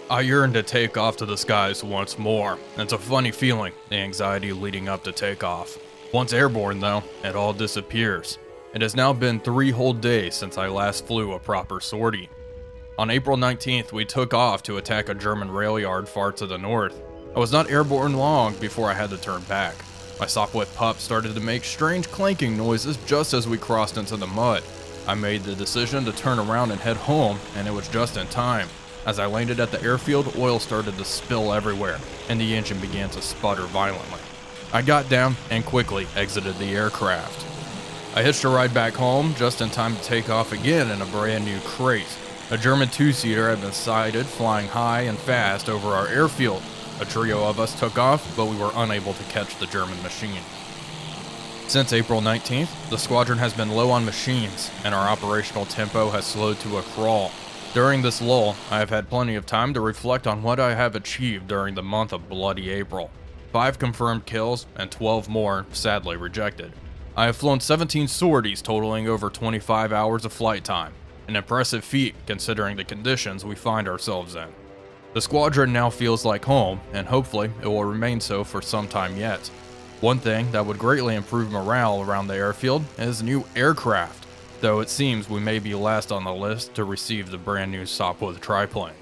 I yearn to take off to the skies once more. It's a funny feeling, the anxiety leading up to takeoff. Once airborne though, it all disappears. It has now been 3 whole days since I last flew a proper sortie. On April 19th, we took off to attack a German rail yard far to the north. I was not airborne long before I had to turn back. My Sopwith pup started to make strange clanking noises just as we crossed into the mud. I made the decision to turn around and head home, and it was just in time. As I landed at the airfield, oil started to spill everywhere, and the engine began to sputter violently. I got down and quickly exited the aircraft. I hitched a ride back home just in time to take off again in a brand new crate. A German 2-seater had been sighted flying high and fast over our airfield. A trio of us took off, but we were unable to catch the German machine. Since April 19th, the squadron has been low on machines, and our operational tempo has slowed to a crawl. During this lull, I have had plenty of time to reflect on what I have achieved during the month of bloody April. 5 confirmed kills, and 12 more sadly rejected. I have flown 17 sorties totaling over 25 hours of flight time, an impressive feat considering the conditions we find ourselves in. The squadron now feels like home, and hopefully it will remain so for some time yet. One thing that would greatly improve morale around the airfield is new aircraft, though it seems we may be last on the list to receive the brand new Sopwith triplane.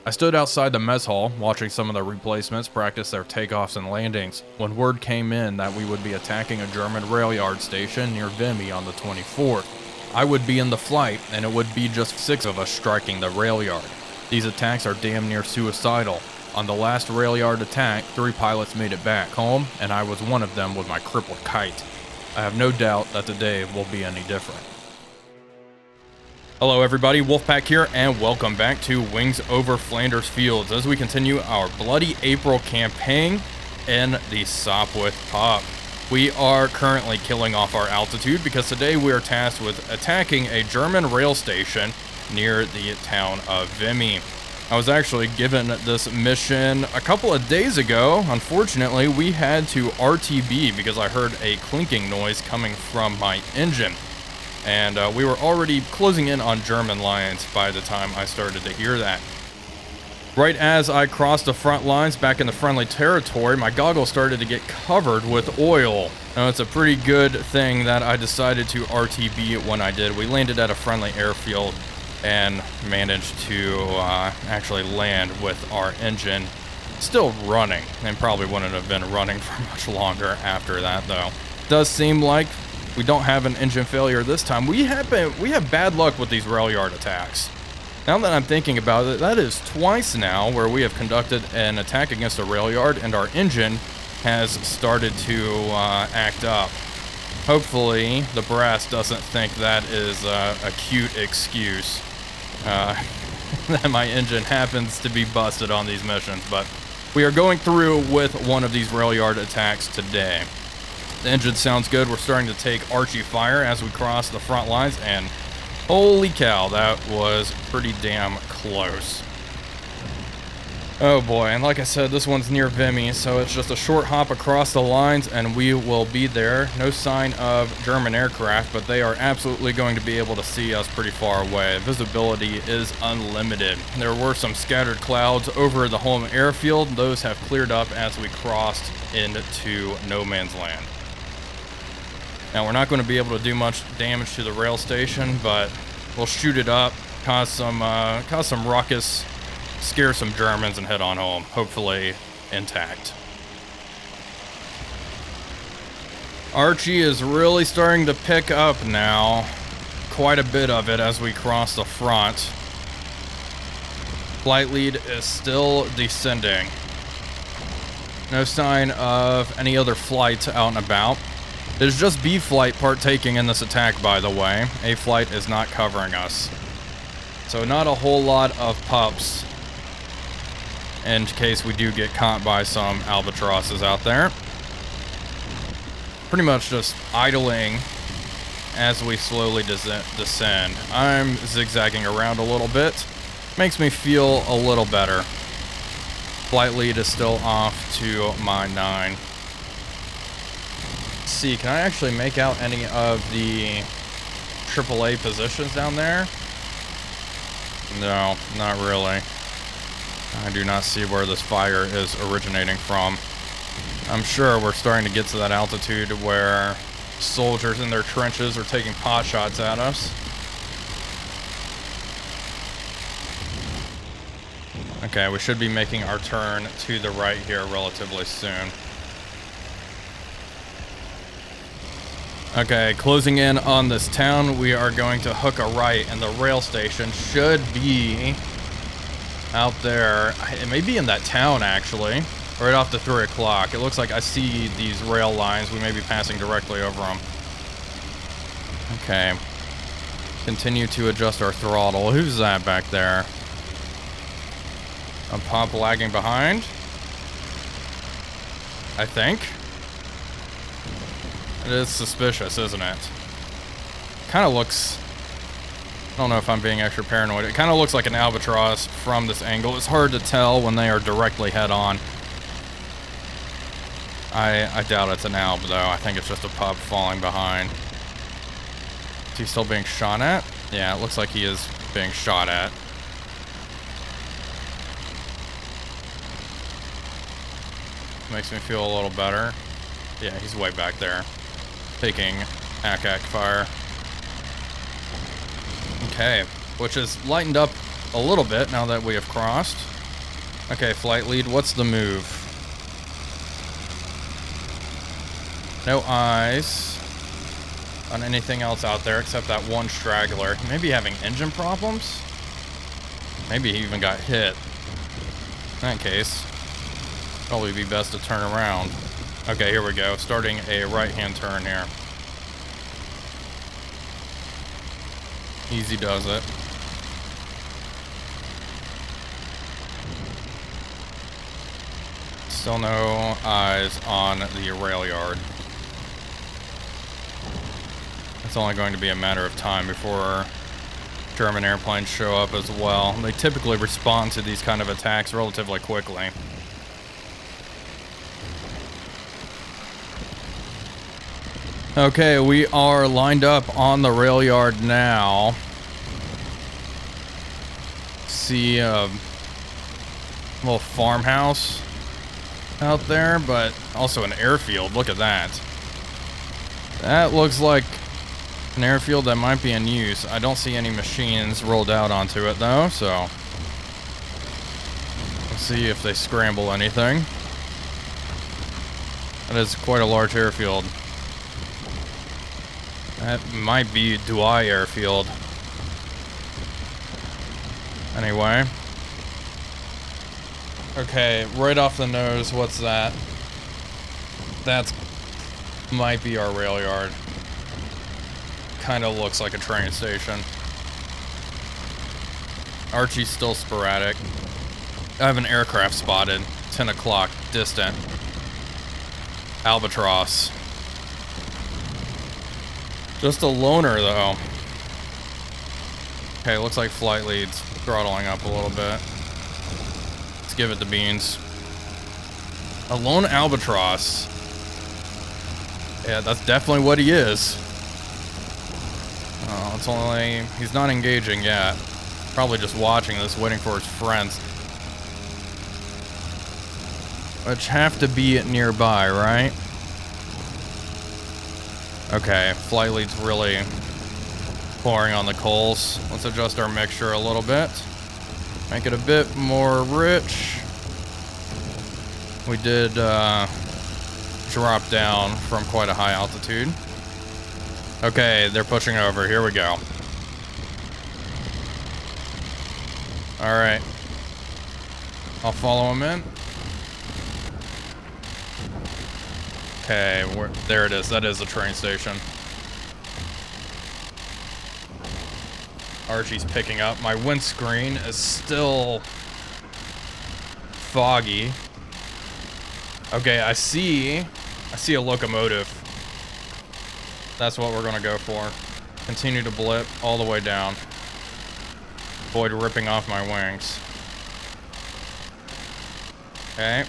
I stood outside the mess hall watching some of the replacements practice their takeoffs and landings when word came in that we would be attacking a German rail yard station near Vimy on the 24th. I would be in the flight, and it would be just 6 of us striking the rail yard. These attacks are damn near suicidal. On the last rail yard attack, 3 pilots made it back home, and I was one of them with my crippled kite. I have no doubt that today will be any different. Hello everybody, Wolfpack here, and welcome back to Wings Over Flanders Fields as we continue our Bloody April campaign in the Sopwith pup. We are currently killing off our altitude because today we are tasked with attacking a German rail station near the town of Vimy. I was actually given this mission a couple of days ago. Unfortunately, we had to RTB because I heard a clinking noise coming from my engine. And we were already closing in on German lines by the time I started to hear that. Right as I crossed the front lines back in the friendly territory, my goggles started to get covered with oil. Now, it's a pretty good thing that I decided to RTB when I did. We landed at a friendly airfield and managed to actually land with our engine still running, and probably wouldn't have been running for much longer after that though. Does seem like we don't have an engine failure this time. We have bad luck with these rail yard attacks. Now that I'm thinking about it, that is twice now where we have conducted an attack against a rail yard and our engine has started to act up. Hopefully the brass doesn't think that is a cute excuse. That my engine happens to be busted on these missions, but we are going through with one of these rail yard attacks today. The engine sounds good. We're starting to take Archie fire as we cross the front lines, and holy cow, that was pretty damn close. Oh boy, and like I said, this one's near Vimy, so it's just a short hop across the lines and we will be there. No sign of German aircraft, but they are absolutely going to be able to see us pretty far away. Visibility is unlimited. There were some scattered clouds over the home airfield. Those have cleared up as we crossed into no man's land. Now, we're not going to be able to do much damage to the rail station, but we'll shoot it up, cause some ruckus, scare some Germans, and head on home, hopefully intact. Archie is really starting to pick up now, quite a bit of it as we cross the front. Flight lead is still descending. No sign of any other flights out and about. It is just B flight partaking in this attack, by the way. A flight is not covering us. So not a whole lot of pups in case we do get caught by some albatrosses out there. Pretty much just idling as we slowly descend. I'm zigzagging around a little bit. Makes me feel a little better. Flight lead is still off to my 9. Let's see, can I actually make out any of the AAA positions down there? No, not really. I do not see where this fire is originating from. I'm sure we're starting to get to that altitude where soldiers in their trenches are taking pot shots at us. Okay, we should be making our turn to the right here relatively soon. Okay, closing in on this town, we are going to hook a right, and the rail station should be out there. It may be in that town, actually, right off the 3 o'clock. It looks like I see these rail lines. We may be passing directly over them. Okay. Continue to adjust our throttle. Who's that back there? A pop lagging behind, I think. It is suspicious, isn't it? Kind of looks... I don't know if I'm being extra paranoid. It kind of looks like an albatross from this angle. It's hard to tell when they are directly head on. I doubt it's an alb, though. I think it's just a pup falling behind. Is he still being shot at? Yeah, it looks like he is being shot at. Makes me feel a little better. Yeah, he's way back there. Taking AK fire. Okay, which has lightened up a little bit now that we have crossed. Okay, flight lead, what's the move? No eyes on anything else out there except that one straggler. He may be having engine problems? Maybe he even got hit. In that case, probably be best to turn around. Okay, here we go. Starting a right-hand turn here. Easy does it. Still no eyes on the rail yard. It's only going to be a matter of time before German airplanes show up as well. They typically respond to these kind of attacks relatively quickly. Okay, we are lined up on the rail yard now. See a little farmhouse out there, but also an airfield. Look at that. That looks like an airfield that might be in use. I don't see any machines rolled out onto it though, so let's see if they scramble anything. That is quite a large airfield. That might be Douai Airfield. Anyway. Okay, right off the nose, what's that? That's might be our rail yard. Kind of looks like a train station. Archie's still sporadic. I have an aircraft spotted. 10 o'clock, distant. Albatross. Just a loner, though. Okay, looks like flight lead's throttling up a little bit. Let's give it the beans. A lone albatross. Yeah, that's definitely what he is. Oh, it's only... He's not engaging yet. Probably just watching this, waiting for his friends. Which have to be nearby, right? Okay, flight lead's really pouring on the coals. Let's adjust our mixture a little bit. Make it a bit more rich. We did drop down from quite a high altitude. Okay, they're pushing over. Here we go. Alright. I'll follow them in. Okay, there it is. That is the train station. Archie's picking up. My windscreen is still foggy. Okay, I see a locomotive. That's what we're gonna go for. Continue to blip all the way down. Avoid ripping off my wings. Okay.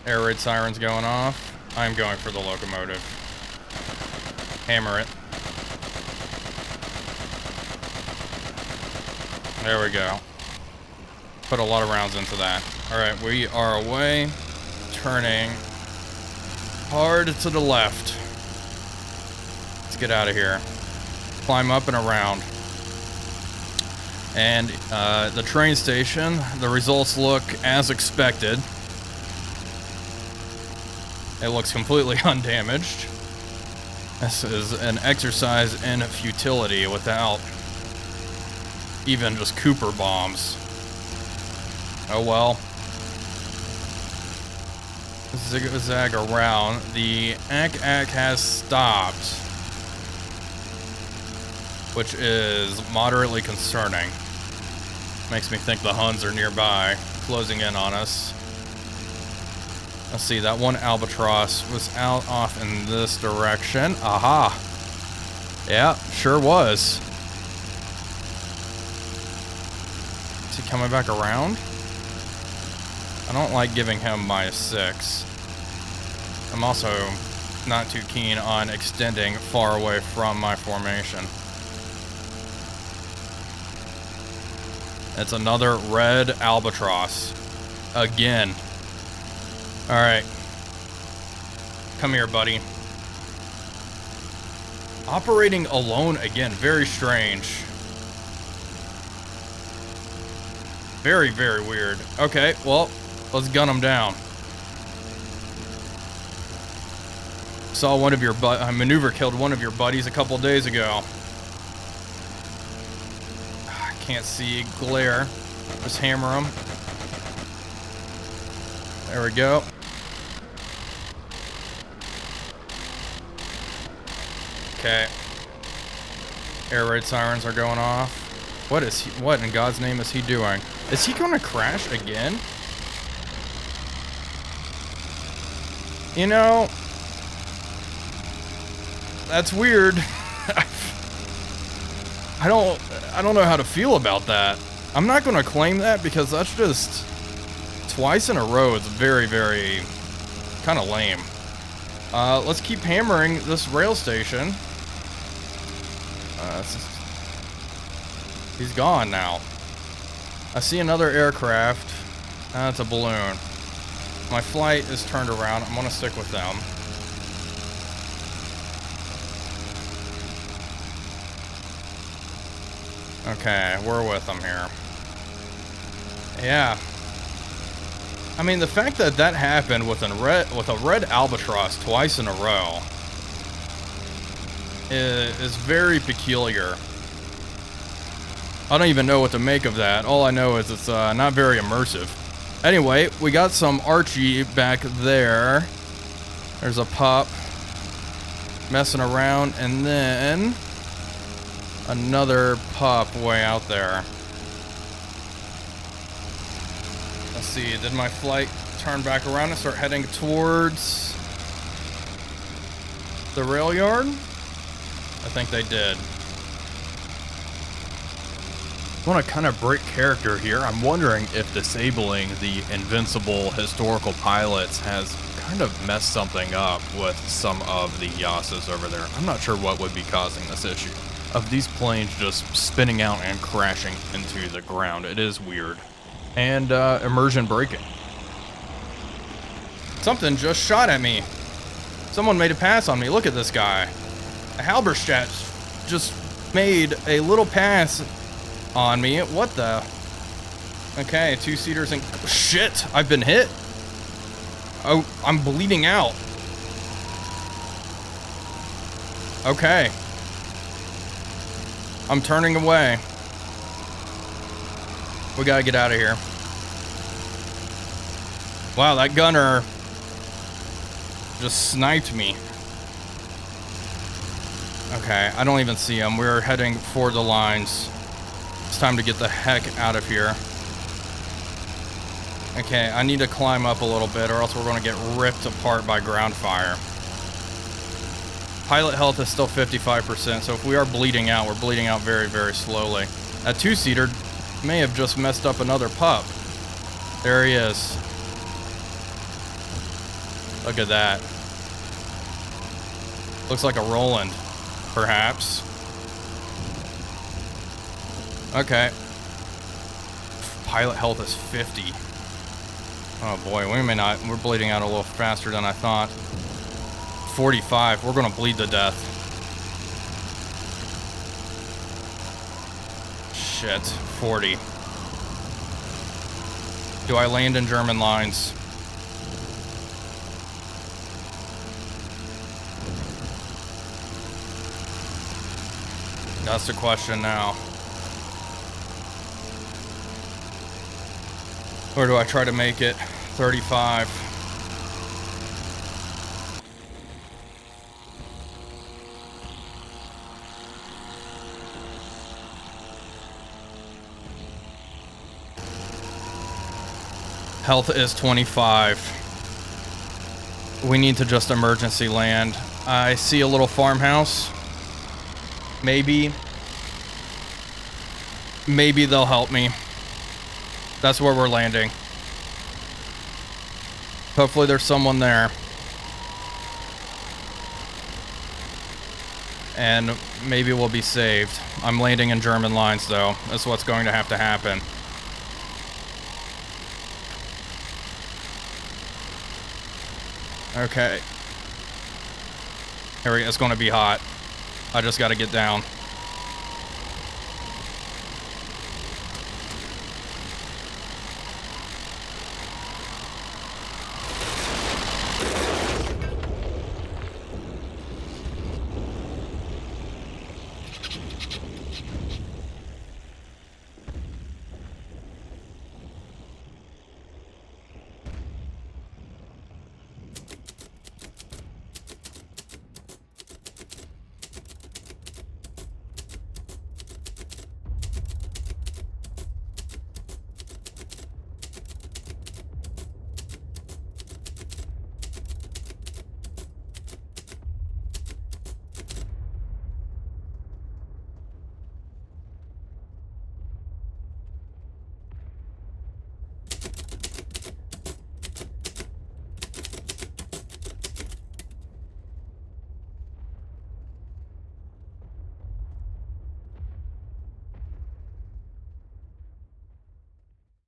Air raid sirens going off. I'm going for the locomotive. Hammer it. There we go. Put a lot of rounds into that. All right, we are away. Turning hard to the left. Let's get out of here. Climb up and around. And the train station, the results look as expected. It looks completely undamaged. This is an exercise in futility without even just Cooper bombs. Oh well. Zig-zag around. The Ak has stopped, which is moderately concerning. Makes me think the Huns are nearby, closing in on us. Let's see, that one albatross was out off in this direction. Aha! Yeah, sure was. Is he coming back around? I don't like giving him -6. I'm also not too keen on extending far away from my formation. It's another red albatross. Again. Alright. Come here, buddy. Operating alone again. Very strange. Very, very weird. Okay, well, let's gun him down. Saw one of your maneuver killed one of your buddies a couple days ago. I can't see glare. Just hammer him. There we go. Okay. Air raid sirens are going off. What is he? What in God's name is he doing? Is he gonna crash again? You know, that's weird. I don't know how to feel about that. I'm not gonna claim that because that's just twice in a row. It's very, very kind of lame. Let's keep hammering this rail station. He's gone now. I see another aircraft. That's a balloon. My flight is turned around. I'm gonna stick with them. Okay, we're with them here. Yeah. I mean, the fact that that happened with a red albatross twice in a row is very peculiar. I don't even know what to make of that. All I know is it's not very immersive. Anyway, we got some Archie back there. There's a pup messing around, and then another pup way out there. Let's see, did my flight turn back around and start heading towards the rail yard? I think they did. I want to kind of break character here. I'm wondering if disabling the invincible historical pilots has kind of messed something up with some of the Yasas over there. I'm not sure what would be causing this issue of these planes just spinning out and crashing into the ground. It is weird. And immersion breaking. Something just shot at me. Someone made a pass on me. Look at this guy. A Halberstadt just made a little pass on me. What the? Okay, two-seaters and... Shit! I've been hit. Oh, I'm bleeding out. Okay. I'm turning away. We gotta get out of here. Wow, that gunner just sniped me. Okay, I don't even see him. We're heading for the lines. It's time to get the heck out of here. Okay, I need to climb up a little bit or else we're going to get ripped apart by ground fire. Pilot health is still 55%, so if we are bleeding out, we're bleeding out very, very slowly. A two-seater may have just messed up another pup. There he is. Look at that. Looks like a Roland, perhaps. Okay. pilot health is 50. Oh boy, we may not. We're bleeding out a little faster than I thought. 45. We're gonna bleed to death. Shit. 40. Do I land in German lines? That's the question now. Or do I try to make it 35? Health is 25. We need to just emergency land. I see a little farmhouse. Maybe they'll help me. That's where we're landing. Hopefully there's someone there. And maybe we'll be saved. I'm landing in German lines though. That's what's going to have to happen. Okay. Here we go. It's going to be hot. I just got to get down.